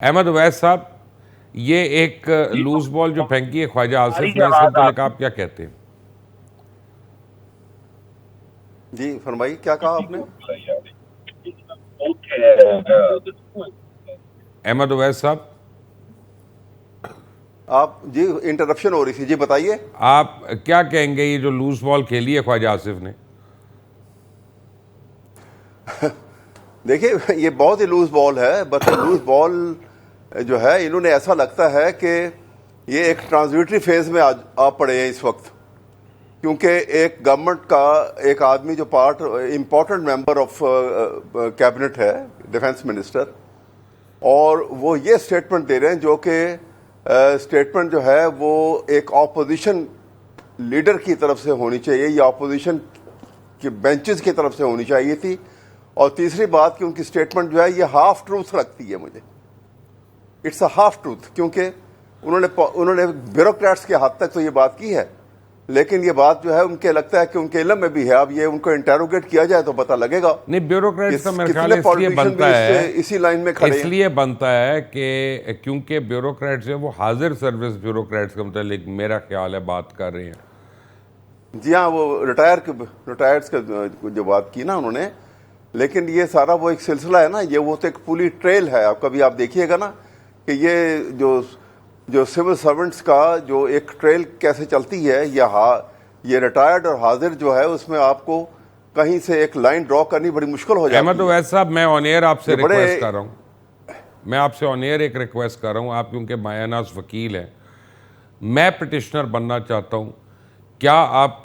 احمد اویس صاحب، یہ ایک لوز بال جو پھینکی ہے خواجہ آصف نے، اس کے متعلق آپ کیا کہتے ہیں؟ جی فرمائیے، کیا کہا آپ نے؟ احمد اویس صاحب، آپ جی انٹرپشن ہو رہی تھی، جی بتائیے. آپ کیا کہیں گے یہ جو لوز بال کھیلی ہے خواجہ آصف نے؟ دیکھیے یہ بہت ہی لوز بال ہے، بس لوز بال جو ہے انہوں نے ایسا لگتا ہے کہ یہ ایک ٹرانزیٹری فیز میں آپ پڑے ہیں اس وقت، کیونکہ ایک گورنمنٹ کا ایک آدمی جو امپورٹنٹ ممبر آف کیبنٹ ہے، ڈیفنس منسٹر، اور وہ یہ اسٹیٹمنٹ دے رہے ہیں جو کہ اسٹیٹمنٹ جو ہے وہ ایک اپوزیشن لیڈر کی طرف سے ہونی چاہیے یا اپوزیشن کے بینچز کی طرف سے ہونی چاہیے تھی. اور تیسری بات کہ ان کی اسٹیٹمنٹ جو ہے یہ ہاف ٹروتھ لگتی ہے مجھے. اٹس اے ہاف ٹروتھ، کیونکہ انہوں نے بیوروکریٹس کے حد تک تو یہ بات کی ہے، لیکن یہ بات جو ہے ان کے لگتا ہے کہ ان کے علم میں بھی ہے. اب یہ ان کو انٹروگیٹ کیا جائے تو پتہ لگے گا. نہیں، بیوروکریٹس کا میرے خیال کتنے اس لیے پالیٹیشین بنتا ہے، اسی لائن میں کھڑے اس ہیں. لیے بنتا ہے کہ کیونکہ بیوروکریٹس ہیں، وہ حاضر سروس بیوروکریٹس کے متعلق میرا خیال ہے بات کر رہے ہیں. جی ہاں، وہ ریٹائرڈ کا جو بات کی نا انہوں نے، لیکن یہ سارا وہ ایک سلسلہ ہے نا، یہ وہ تو ایک پوری ٹریل ہے. آپ کبھی آپ دیکھیے گا نا کہ یہ جو سول سرونٹس کا جو ایک ٹریل کیسے چلتی ہے، یہ ریٹائرڈ اور حاضر جو ہے اس میں آپ کو کہیں سے ایک لائن ڈرا کرنی بڑی مشکل ہو جاتی احمد ہے. اویس صاحب، میں آن ایئر آپ سے یہ بڑے ریکویسٹ کر رہا ہوں، میں آپ سے آن ایئر ایک ریکویسٹ کر رہا ہوں. آپ کیونکہ مایہ ناز وکیل ہیں، میں پٹیشنر بننا چاہتا ہوں. کیا آپ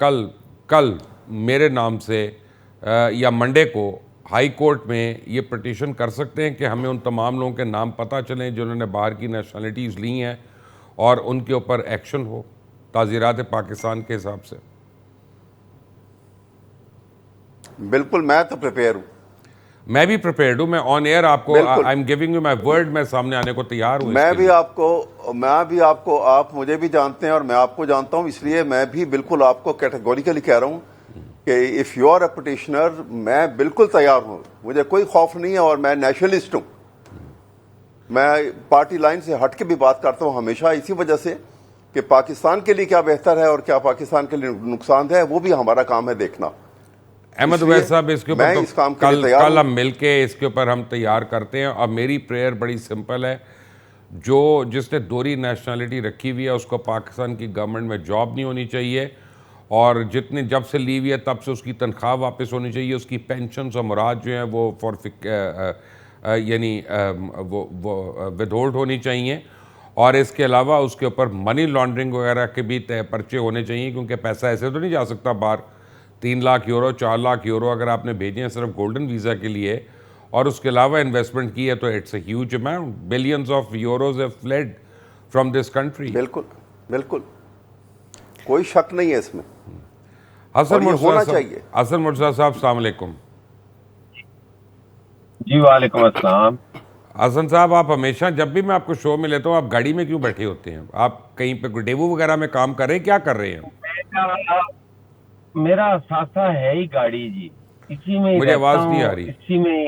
کل میرے نام سے یا منڈے کو ہائی کورٹ میں یہ پٹیشن کر سکتے ہیں کہ ہمیں ان تمام لوگوں کے نام پتہ چلیں جنہوں نے باہر کی نیشنلٹیز لی ہیں اور ان کے اوپر ایکشن ہو تعزیرات پاکستان کے حساب سے؟ بالکل، میں تو پریپیئر ہوں. میں بھی پریپیئرڈ ہوں. میں آن ایئر آپ کو بالکل، I am giving you my word, میں سامنے آنے کو تیار ہوں اس میں کے بھی لیے. آپ کو آپ مجھے بھی جانتے ہیں اور میں آپ کو جانتا ہوں، اس لیے میں بھی بالکل آپ کو کیٹیگوریکلی کہہ رہا ہوں کہ if you are a petitioner میں بالکل تیار ہوں. مجھے کوئی خوف نہیں ہے اور میں نیشنلسٹ ہوں. میں پارٹی لائن سے ہٹ کے بھی بات کرتا ہوں ہمیشہ، اسی وجہ سے کہ پاکستان کے لیے کیا بہتر ہے اور کیا پاکستان کے لیے نقصان دہ ہے، وہ بھی ہمارا کام ہے دیکھنا. احمد اس لیے اویس صاحب، اس کے اوپر میں تو اس کام کے لیے تیار کل ہوں. ہم مل کے اس کے اوپر ہم تیار کرتے ہیں. اور میری پریئر بڑی سمپل ہے، جس نے دوہری نیشنلٹی رکھی ہوئی ہے اس کو پاکستان کی گورنمنٹ میں جاب نہیں ہونی چاہیے، اور جب سے لی ہوئی ہے تب سے اس کی تنخواہ واپس ہونی چاہیے. اس کی پینشنز اور مراد جو ہیں وہ یعنی وہ ود ہولڈ ہونی چاہیے. اور اس کے علاوہ اس کے اوپر منی لانڈرنگ وغیرہ کے بھی پرچے ہونے چاہیے، کیونکہ پیسہ ایسے تو نہیں جا سکتا باہر. 3 لاکھ یورو 4 لاکھ یورو اگر آپ نے بھیجے ہیں صرف گولڈن ویزا کے لیے اور اس کے علاوہ انویسٹمنٹ کی ہے تو it's a huge amount. Billions of euros have fled from this country. بالکل بالکل، کوئی شک نہیں ہے اس میں، حسن اور یہ ہونا مرتضیٰ چاہیے. صاحب، السلام علیکم. جی وعلیکم السلام. حسن صاحب، آپ ہمیشہ جب بھی میں آپ کو شو میں لیتا ہوں آپ گاڑی میں کیوں بیٹھے ہوتے ہیں؟ آپ کہیں پہ ڈیوو وغیرہ میں کام کر رہے ہیں؟ کیا کر رہے ہیں؟ میرا ساسا ہے ہی گاڑی جی، اسی میں ہی مجھے رہتا آواز نہیں ہوں، آ رہی. اسی میں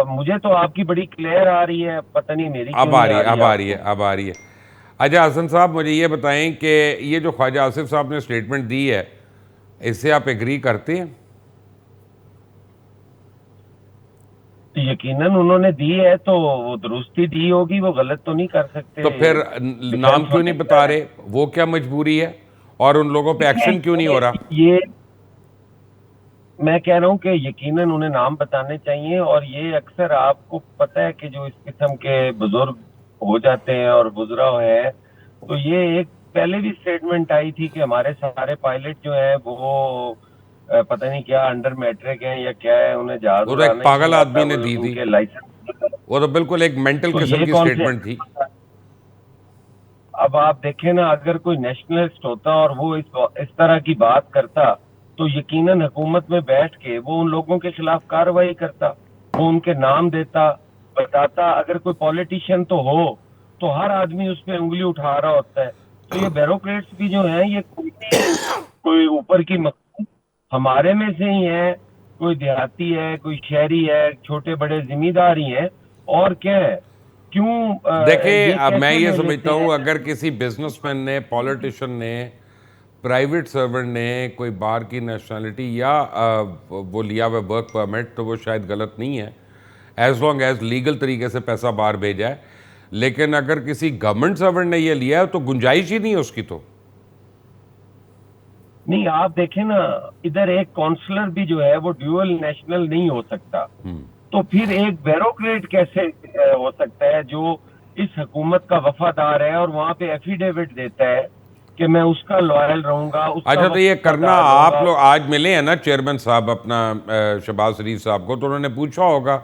مجھے تو آپ کی بڑی کلیئر آ رہی ہے، پتہ نہیں میری کیوں اب آ نہیں رہی آ ہے، رہی اب آ آپ رہی ہے، کو. اب آ رہی ہے. اچھا حسن صاحب، مجھے یہ بتائیں کہ یہ جو خواجہ آصف صاحب نے اسٹیٹمنٹ دی ہے اس سے آپ ایگری کرتے ہیں؟ یقیناً انہوں نے دی ہے تو وہ درستی دی ہوگی، وہ غلط تو نہیں کر سکتے. تو پھر نام ڈیفینس کیوں نہیں بتا رہے؟ وہ کیا مجبوری ہے؟ اور ان لوگوں پہ ایکشن کیوں نہیں ہو رہا؟ یہ میں کہہ رہا ہوں کہ یقیناً انہیں نام بتانے چاہیے. اور یہ اکثر آپ کو پتہ ہے کہ جو اس قسم کے بزرگ ہو جاتے ہیں اور گزرا ہے، تو یہ ایک پہلے بھی سٹیٹمنٹ آئی تھی کہ ہمارے سارے پائلٹ جو ہیں وہ پتہ نہیں کیا انڈر میٹرک ہیں یا کیا ہے، انہیں جہاز وہ تو ایک اڑانا ہی پاگل نہیں آتا، آدمی نے وہ دی ان تھی، کے لائسنس. وہ تو بالکل ایک مینٹل تو قسم یہ کی کون سے، اسٹیٹمنٹ تھی. اب آپ دیکھیں نا، اگر کوئی نیشنلسٹ ہوتا اور وہ اس طرح کی بات کرتا تو یقیناً حکومت میں بیٹھ کے وہ ان لوگوں کے خلاف کارروائی کرتا، وہ ان کے نام دیتا، بتاتا. اگر کوئی پولیٹیشین تو ہو تو ہر آدمی اس پہ انگلی اٹھا رہا ہوتا ہے. تو یہ بیوروکریٹس بھی جو ہیں یہ کوئی اوپر کی ہمارے میں سے ہی ہیں، کوئی دیہاتی ہے، کوئی شہری ہے، چھوٹے بڑے ذمہ دار ہی ہیں. اور کیا ہے کیوں دیکھیں اب کیسے میں یہ لے سمجھتا لیتے ہوں ہیں؟ اگر کسی بزنس مین نے، پولیٹیشن نے، پرائیویٹ سرونٹ نے کوئی باہر کی نیشنلٹی یا وہ لیا ہوا ورک پرمٹ تو وہ شاید غلط نہیں ہے، ایز لانگ ایز لیگل طریقے سے پیسہ باہر بھیجا ہے. لیکن اگر کسی گورنمنٹ سرونٹ نے یہ لیا ہے تو گنجائش ہی نہیں ہے اس کی. تو نہیں آپ دیکھیں نا، ادھر ایک کونسلر بھی جو ہے وہ ڈیول نیشنل نہیں ہو سکتا، تو پھر ایک بیوروکریٹ کیسے ہو سکتا ہے جو اس حکومت کا وفادار ہے اور وہاں پہ ایفیڈیوٹ دیتا ہے کہ میں اس کا لوائل رہوں گا، اس کا اچھا تو یہ کرنا وفادار رہوں آپ گا. لوگ آج ملے ہیں نا چیئرمین صاحب اپنا شہباز شریف صاحب کو، تو انہوں نے پوچھا ہوگا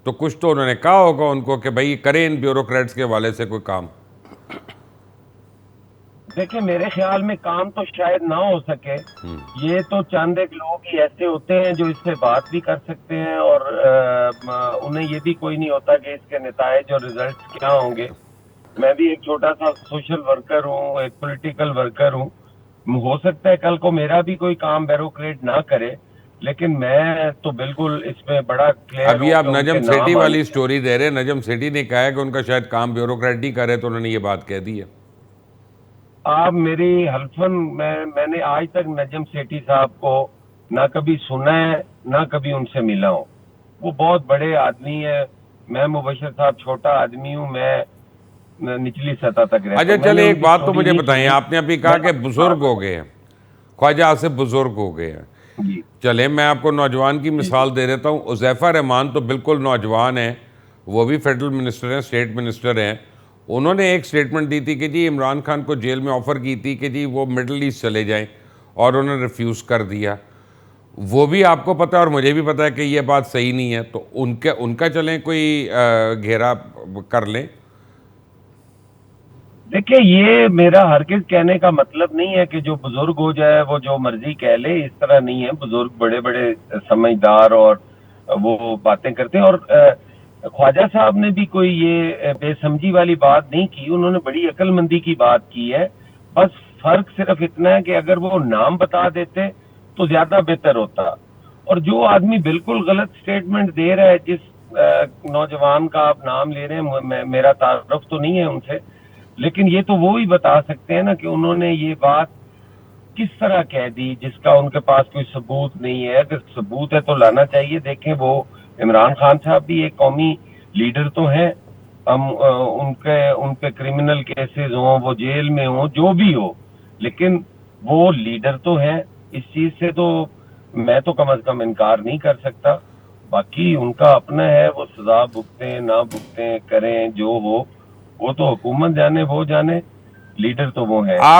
تو کچھ تو انہوں نے کہا ہوگا ان کو کہ بھائی کریں ان بیوروکریٹس کے حوالے سے کوئی کام. دیکھیں میرے خیال میں کام تو شاید نہ ہو سکے، یہ تو چند ایک لوگ ہی ایسے ہوتے ہیں جو اس سے بات بھی کر سکتے ہیں اور انہیں یہ بھی کوئی نہیں ہوتا کہ اس کے نتائج اور ریزلٹس کیا ہوں گے. میں بھی ایک چھوٹا سا سوشل ورکر ہوں، ایک پولیٹیکل ورکر ہوں، ہو سکتا ہے کل کو میرا بھی کوئی کام بیوروکریٹ نہ کرے، لیکن میں تو بالکل اس میں بڑا کلیئر ابھی ہوں آپ کہ ان کے نجم سیٹھی نام والی آنے. سٹوری دے رہے ہیں، نجم سیٹھی نے کہا ہے کہ ان کا شاید کام بیوروکریٹ ہی کرے تو انہوں نے یہ بات کہہ دی ہے. آپ میری حلفاً میں نے آج تک نجم سیٹھی صاحب کو نہ کبھی سنا ہے نہ کبھی ان سے ملا ہوں. وہ بہت بڑے آدمی ہے، میں مبشر صاحب چھوٹا آدمی ہوں، میں نچلی سطح تک رہتا اچھا ہوں. میں نے چلے ان ایک کی بات تو سٹوری مجھے نہیں بتائیں، سنی. آپ نے ابھی کہا میں کہ بزرگ ہو گئے ہیں، خواجہ آصف بزرگ ہو گئے ہیں. جی چلیں میں آپ کو نوجوان کی مثال دے دیتا ہوں. حذیفہ رحمان تو بالکل نوجوان ہیں، وہ بھی فیڈرل منسٹر ہیں، اسٹیٹ منسٹر ہیں. انہوں نے ایک سٹیٹمنٹ دی تھی کہ جی عمران خان کو جیل میں آفر کی تھی کہ جی وہ مڈل ایسٹ چلے جائیں اور انہوں نے ریفیوز کر دیا. وہ بھی آپ کو پتہ ہے اور مجھے بھی پتہ ہے کہ یہ بات صحیح نہیں ہے. تو ان کا چلیں کوئی گھیرا کر لیں. دیکھیں یہ میرا ہرگز کہنے کا مطلب نہیں ہے کہ جو بزرگ ہو جائے وہ جو مرضی کہہ لے، اس طرح نہیں ہے. بزرگ بڑے بڑے سمجھدار اور وہ باتیں کرتے ہیں، اور خواجہ صاحب نے بھی کوئی یہ بے سمجھی والی بات نہیں کی، انہوں نے بڑی عقل مندی کی بات کی ہے. بس فرق صرف اتنا ہے کہ اگر وہ نام بتا دیتے تو زیادہ بہتر ہوتا. اور جو آدمی بالکل غلط سٹیٹمنٹ دے رہا ہے، جس نوجوان کا آپ نام لے رہے ہیں، میرا تعارف تو نہیں ہے ان سے، لیکن یہ تو وہی بتا سکتے ہیں نا کہ انہوں نے یہ بات کس طرح کہہ دی جس کا ان کے پاس کوئی ثبوت نہیں ہے. اگر ثبوت ہے تو لانا چاہیے. دیکھیں وہ عمران خان صاحب بھی ایک قومی لیڈر تو ہیں، ہم ان پہ کرمنل کیسز ہوں، وہ جیل میں ہوں، جو بھی ہو، لیکن وہ لیڈر تو ہیں. اس چیز سے تو میں تو کم از کم انکار نہیں کر سکتا. باقی ان کا اپنا ہے، وہ سزا بھگتیں نہ بھگتیں، کریں جو ہو، وہ تو حکومت جانے، وہ جانے، لیڈر تو وہ ہے. آپ